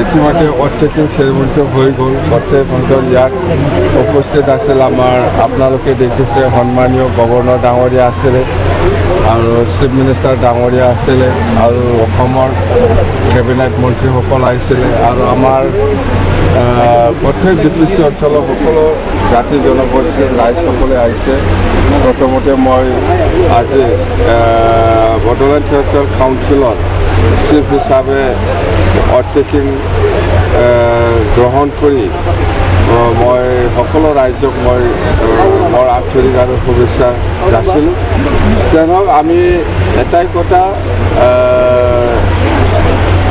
ইতিমধ্যে অৰ্থেটিং চেৰিমনিটো হৈ গ'ল গোটেই অঞ্চল ইয়াত উপস্থিত আছিল আমাৰ আপোনালোকে দেখিছে সন্মানীয় গভৰ্ণৰ ডাঙৰীয়া আছিলে আৰু চিফ মিনিষ্টাৰ ডাঙৰীয়া আছিলে আৰু অসমৰ কেবিনেট মন্ত্ৰীসকল আহিছিলে আৰু আমাৰ প্ৰত্যেক BTC অঞ্চলৰ সকলো জাতি জনগোষ্ঠীৰ ৰাইজসকলে আহিছে প্ৰথমতে মই আজি বড়োলেণ্ড টেৰিটৰিয়েল কাউন্সিলৰ চিফ হিচাপে অৰ্থেটিং গ্ৰহণ কৰি মই সকলো ৰাইজক মই মোৰ আন্তৰিক আৰু শুভেচ্ছা যাচিলোঁ যেনক আমি এটাই কথা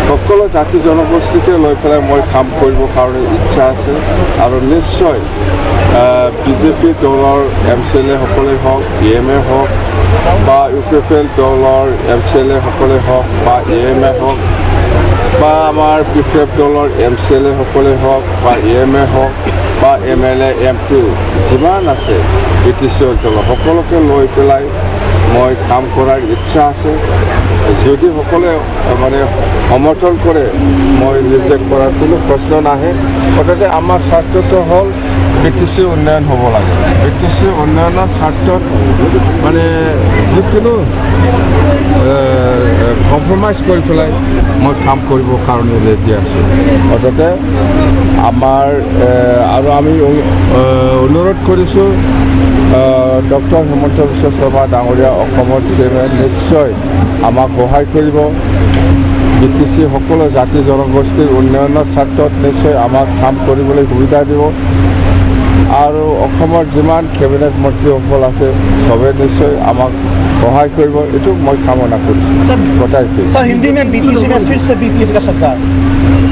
সকলো জাতি জনগোষ্ঠীকে লৈ পেলাই মই কাম কৰিবৰ কাৰণে ইচ্ছা আছে আৰু নিশ্চয় বিজেপি দলৰ MCLA সকলে হওক EMA হওক বা UPPL দলৰ MCLA সকলে হওক বা EMA হওক বা আমাৰ PFF দলৰ MCLA সকলে হওক বা EMA হওক বা MLA MP যিমান আছে BTC অঞ্চলৰ সকলোকে লৈ পেলাই মই কাম কৰাৰ ইচ্ছা আছে যদি সকলে মানে সমৰ্থন কৰে মই ৰিজেক্ট কৰাৰ কোনো প্ৰশ্ন নাহে মুঠতে আমাৰ স্বাৰ্থটো হ'ল BTC উন্নয়ন হ'ব লাগে BTC উন্নয়নৰ স্বাৰ্থত মানে যিকোনো কম্প্ৰমাইজ কৰি পেলাই মই কাম কৰিবৰ কাৰণে ৰেডি আছোঁ মুঠতে আমাৰ আৰু আমি অনুৰোধ কৰিছোঁ ডক্টৰ হিমন্ত বিশ্ব শৰ্মা ডাঙৰীয়া অসমৰ CM নিশ্চয় আমাক সহায় কৰিব BTC সকলো জাতি জনগোষ্ঠীৰ উন্নয়নৰ স্বাৰ্থত নিশ্চয় আমাক কাম কৰিবলৈ সুবিধা দিব আৰু অসমৰ যিমান কেবিনেট মন্ত্ৰীসকল আছে চবে নিশ্চয় আমাক সহায় কৰিব এইটো মই কামনা কৰিছোঁ सर हिंदी में BTC में फिर से BPF का सरकार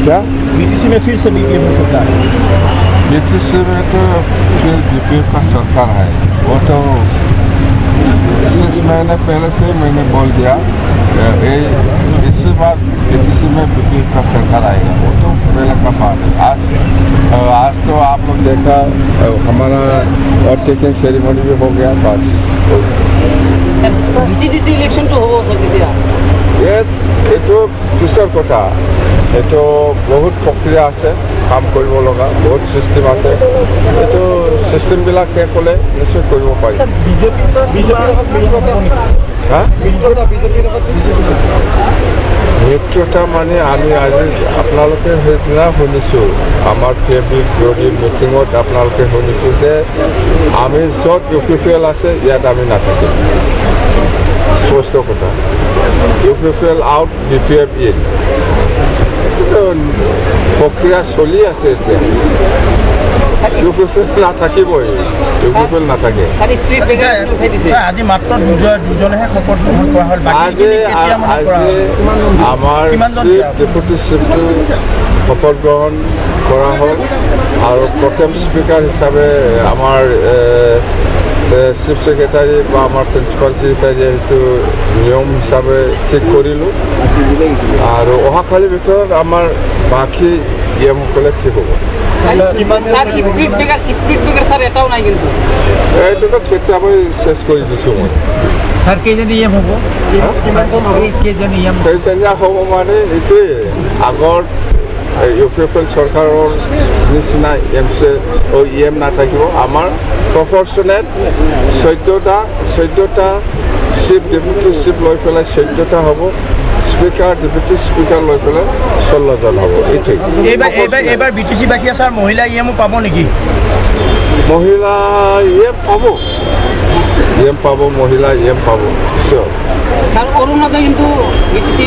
क्या BTC में फिर से BPF का सरकार BTC में तो फिर BPF का सरकार है वो तो 6 महीने पहले से मैंने बोल दिया इसी बार BTC में BPF का सरकार आएगा वो तो पहले का बात है आज तो आप लोग देखा हमारा ऑर्थेटिंग सेरेमनी भी हो गया बस VCDC इलेक्शन तो हो सकती है এইটো পিছৰ কথা এইটো বহুত প্ৰক্ৰিয়া আছে কাম কৰিব লগা বহুত চিষ্টেম আছে এইটো চিষ্টেমবিলাক শেষ হ'লে নিশ্চয় কৰিব পাৰি মিত্ৰতা মানে আমি আজি আপোনালোকে সেইদিনা শুনিছোঁ আমাৰ PFD মিটিঙত আপোনালোকে শুনিছোঁ যে আমি য'ত UPPL আছে ইয়াত আমি নাথাকিম স্পষ্ট কথা UPPL আউট BPF ইন প্ৰক্ৰিয়া চলি আছে এতিয়া UPPL নাথাকিবই UPPL নাথাকে আজি মাত্ৰ দুজনেহে শপত গ্ৰহণ কৰা হ'ল আজি আমাৰ চিফ ডেপুটি চিফটো শপত গ্ৰহণ কৰা হ'ল আৰু প্ৰথম স্পীকাৰ হিচাপে আমাৰ চিফ ছেক্ৰেটাৰী বা আমাৰ প্ৰিন্সিপাল ছেক্ৰেটাৰীয়ে সেইটো নিয়ম হিচাপে ঠিক কৰিলোঁ আৰু অহাকালিৰ ভিতৰত আমাৰ বাকী নিয়মসকলে ঠিক হ'ব এইটোতো কেতিয়াবাই চেছ কৰি দিছোঁ মই सर केजन EM হ'ব কেজন EM কেইজনীয়া হ'ব মানে এইটোৱে আগৰ UPPL চৰকাৰৰ নিচিনা EM নাথাকিব আমাৰ প্ৰপৰ্চনেট 14টা চিফ ডেপুটি চিফ লৈ পেলাই 14টা হ'ব স্পীকাৰ ডেপুটি স্পীকাৰ লৈ পেলাই 16জন হ'ব এইটোৱে এইবাৰ BTC বাকী আছে মহিলা EM পাব নেকি মহিলা EM পাব মহিলা EM পাব নিশ্চয় অৰুণোদয় কিন্তু BTC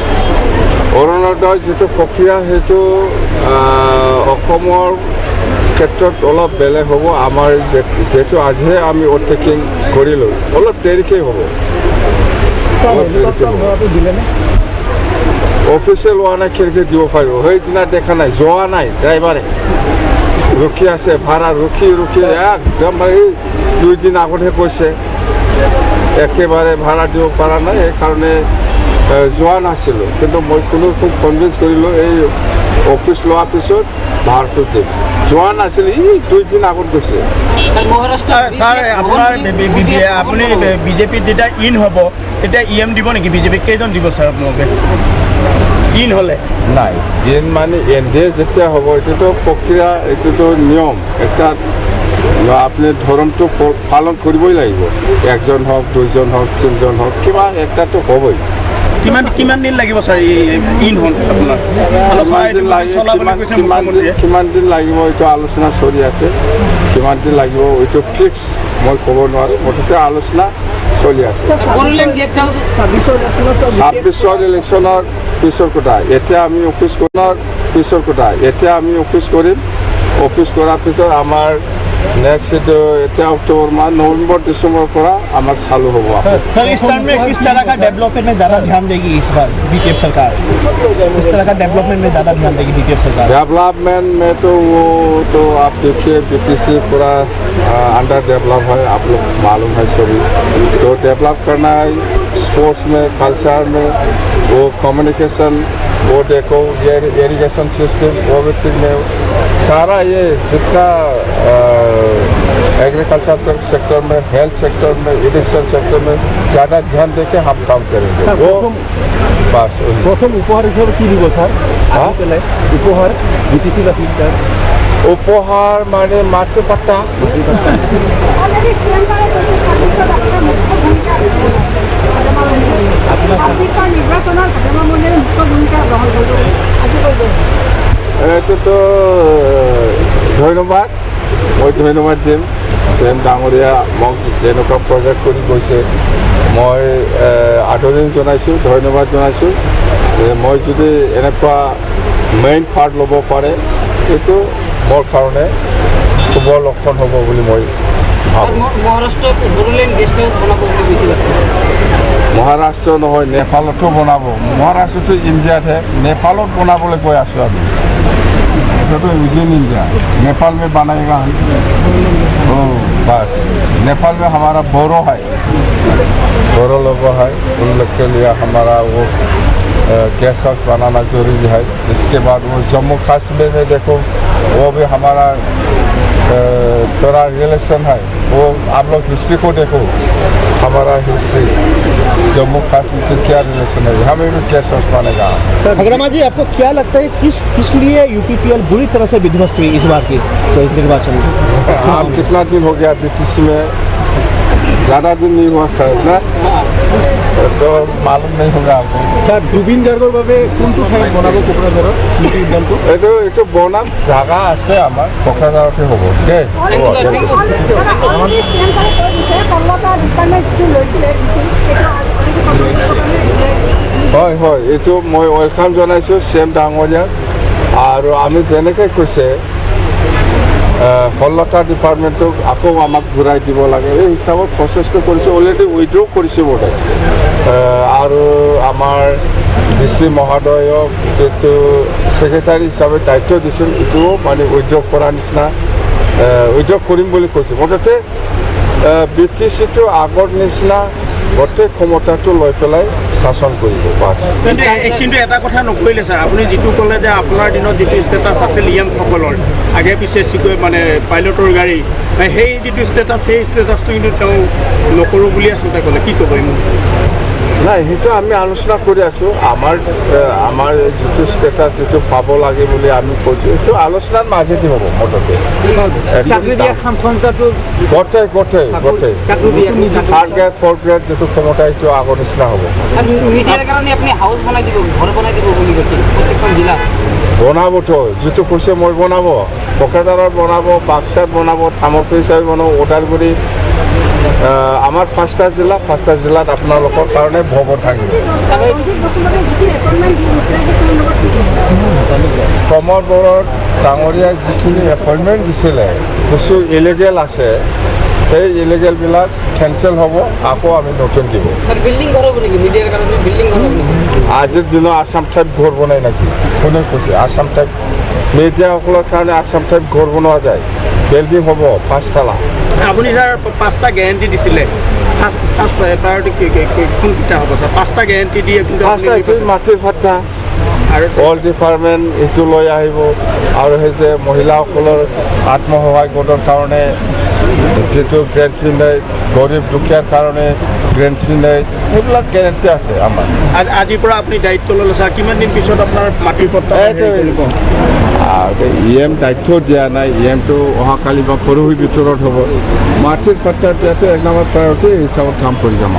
অৰুণোদয় যিটো প্ৰক্ৰিয়া সেইটো অসমৰ ক্ষেত্ৰত অলপ বেলেগ হ'ব আমাৰ যিহেতু আজিহে আমি অৰ্থেটিং কৰিলোঁ অলপ দেৰিকৈ হ'ব অফিচিয়েল হোৱা নাই কেনেকৈ দিব পাৰিব সেইদিনা দেখা নাই যোৱা নাই ড্ৰাইভাৰে ৰখি আছে ভাড়া ৰখি একদম এই 2 দিন আগতহে কৈছে একেবাৰে ভাড়া দিব পৰা নাই সেইকাৰণে যোৱা নাছিলোঁ কিন্তু মই খুব কনভিন্স কৰিলোঁ এই অফিচ লোৱাৰ পিছত ভাড়াটো দিম যোৱা নাছিল 2 দিন আগত গৈছে আপুনি বিজেপিত যেতিয়া ইন হ'ব তেতিয়া EM দিব নেকি বিজেপিক কেইজন দিব ছাৰ আপোনালোকে ইন হ'লে নাই ইন মানে এনডিএ যেতিয়া হ'ব এইটোতো প্ৰক্ৰিয়া এইটোতো নিয়ম এটা আপুনি ধৰণটো পালন কৰিবই লাগিব একজন হওক দুইজন হওক তিনিজন হওক কিবা একটাতো হ'বই কিমান দিন লাগিব ছাৰ ইন হ'ল আপোনাৰ কিমান দিন লাগিব এইটো আলোচনা চলি আছে কিমান দিন লাগিব এইটো ফিক্স মই ক'ব নোৱাৰোঁ মুঠতে আলোচনা চলি আছে 26 ইলেকশ্যনৰ পিছৰ কথা এতিয়া আমি অফিচ কৰাৰ পিছৰ কথা এতিয়া আমি অফিচ কৰিম অফিচ কৰাৰ পিছত আমাৰ नेक्स्ट तो इतना अक्टूबर माह नवंबर दिसंबर पूरा हमारा चालू होगा सर इस टर्म में किस तरह का डेवलपमेंट में ज़्यादा ध्यान देगी इस बार बीजेपी सरकार किस तरह का डेवलपमेंट में ज़्यादा ध्यान देगी बीजेपी सरकार डेवलपमेंट में तो वो तो आप देखिए बीटीसी पूरा अंडर डेवलप है आप लोग मालूम है सभी तो डेवलप करना है स्पोर्ट्स में कल्चर में वो कम्युनिकेशन वो देखो ये इरिगेशन सिस्टम एवरीथिंग में सारा ये जितना एग्रीकल्चर सेक्टर में हेल्थ सेक्टर में इरिगेशन सेक्टर में ज़्यादा ध्यान देके हम काम करेंगे वो बस प्रथम उपहार हिसाब की দিব স্যার उपहार बीटीसी का सर उपहार माने मातृ पट्टा এইটো তো ধন্যবাদ মই ধন্যবাদ দিম চেম ডাঙৰীয়া মোক যেনেকুৱা প্ৰজেক্ট কৰি গৈছে মই আদৰণি জনাইছোঁ ধন্যবাদ জনাইছোঁ মই যদি এনেকুৱা মেইন পাৰ্ট ল'ব পাৰে এইটো মোৰ কাৰণে শুভ লক্ষণ হ'ব বুলি মই ভাবোঁ মহাৰাষ্ট্ৰ নহয় নেপালতো বনাব মহাৰাষ্ট্ৰটো ইণ্ডিয়াতহে নেপালত বনাবলৈ কৈ আছোঁ আমি तो विदिन इंडिया नेपाल में बनाएगा हम बस नेपाल में हमारा बोरो है बोरो लोगों है उन लोग के लिए हमारा वो गेस्ट हाउस बनाना जरूरी है इसके बाद वो जम्मू कश्मीर में देखो वो भी हमारा थोड़ा रिलेशन है वो आप लोग हिस्ट्री को देखो हमारा हिस्ट्री जम्मू कश्मीर से क्या रिलेशन है हमें भी गेस्ट हाउस बनेगा अग्रमा जी आपको क्या लगता है किस लिए यूपीपीएल बुरी तरह से विध्वस्त हुई इस बार की निर्वाचन में आप कितना दिन हो गया बीटीसी में ज़्यादा दिन नहीं हुआ शायद ना तो मालूम नहीं होगा आपको স্যার জুবিন গাৰ্গৰ বাবে কোনটো ঠাইত বনাব কোকৰাঝাৰত স্মৃতি উদ্যানটো এইটো বনাম জাগা আছে আমাৰ কোকৰাঝাৰতে হ'ব দেই হয় হয় এইটো মই ৱেলকাম জনাইছোঁ চেম ডাঙৰীয়াক আৰু আমি যেনেকৈ কৈছে হলতা ডিপাৰ্টমেণ্টক আকৌ আমাক ঘূৰাই দিব লাগে এই হিচাপত প্ৰচেছটো কৰিছোঁ অলৰেডি উইড্ৰ কৰিছোঁ বোধে আৰু আমাৰ ডিচি মহোদয়ক যিটো ছেক্ৰেটাৰী হিচাপে দায়িত্ব দিছিল এইটোও মানে উইড্ৰ কৰাৰ নিচিনা উইড্ৰ কৰিম বুলি কৈছোঁ মুঠতে বিটিচিটো আগৰ নিচিনা গোটেই ক্ষমতাটো লৈ পেলাই শাসন কৰিব বাছ কিন্তু এটা কথা নকৰিলে ছাৰ আপুনি যিটো ক'লে যে আপোনাৰ দিনত যিটো ষ্টেটাছ আছিল য়াংসকলৰ আগে পিছে মানে পাইলটৰ গাড়ী সেই যিটো ষ্টেটাছ সেই ষ্টেটাছটো কিন্তু তেওঁ নকৰোঁ বুলি আচলতে ক'লে কি ক'ব নাই সেইটো আমি আলোচনা কৰি আছোঁ আমাৰ যিটো ষ্টেটাছ সেইটো পাব লাগে বুলি আমি কৈছোঁ এইটো আলোচনাৰ মাজেদি হ'ব মুঠতে গোটেই থাৰ্ড গ্ৰেড ফ'ৰ্থ গ্ৰেড যিটো ক্ষমতা এইটো আগৰ নিচিনা হ'ব মিডিয়াৰ কাৰণে আপুনি হাউচ বনাই দিব ঘৰ বনাই দিব বুলি কৈছে প্ৰত্যেকখন জিলাত বনাবতো যিটো কৈছে মই বনাব কোকৰাঝাৰত বনাব বাক্সাত বনাব থামৰপুৰ হিচাপে বনাব ওদালগুৰি আমাৰ পাঁচটা জিলাত আপোনালোকৰ কাৰণে ভৱন থাকিব প্ৰমোদ বড়োৰ ডাঙৰীয়াই যিখিনি এপইণ্টমেণ্ট দিছিলে কিছু ইলিগেল আছে সেই ইলিগেলবিলাক কেঞ্চেল হ'ব আকৌ আমি নতুন দিব আজিৰ দিনত আসাম টাইপ ঘৰ বনাই নেকি কোনে কৈছে আসাম টাইপ মিডিয়াসকলৰ কাৰণে আসাম টাইপ ঘৰ বনোৱা যায় বিল্ডিং হ'ব 5 তালা আপুনি ছাৰ 5টা গেৰাণ্টি দিছিলে ফাৰ্ষ্ট প্ৰায়ৰিটি কোনকেইটা হ'ব ছাৰ 5টা গেৰাণ্টি দিয়ে কিন্তু মাটিৰ ভাত্তা আৰু অল ডিপাৰ্টমেণ্ট এইটো লৈ আহিব আৰু সেই যে মহিলাসকলৰ আত্মসহায়ক গোটৰ কাৰণে যিটো গেৰেণ্টি নাই গৰীব দুখীয়াৰ কাৰণে গেৰেণ্টি নাই সেইবিলাক গেৰেণ্টি আছে আমাৰ আজিৰ পৰা আপুনি দায়িত্ব ল'লে ছাৰ কিমান দিন পিছত আপোনাৰ মাটিৰ পট্টা EM দায়িত্ব দিয়া নাই EMটো অহাকালি বা পৰহি ভিতৰত হ'ব মাটিৰ পট্টা দিয়াটো এক নম্বৰ প্ৰায়ৰিটি হিচাপত কাম কৰি যাম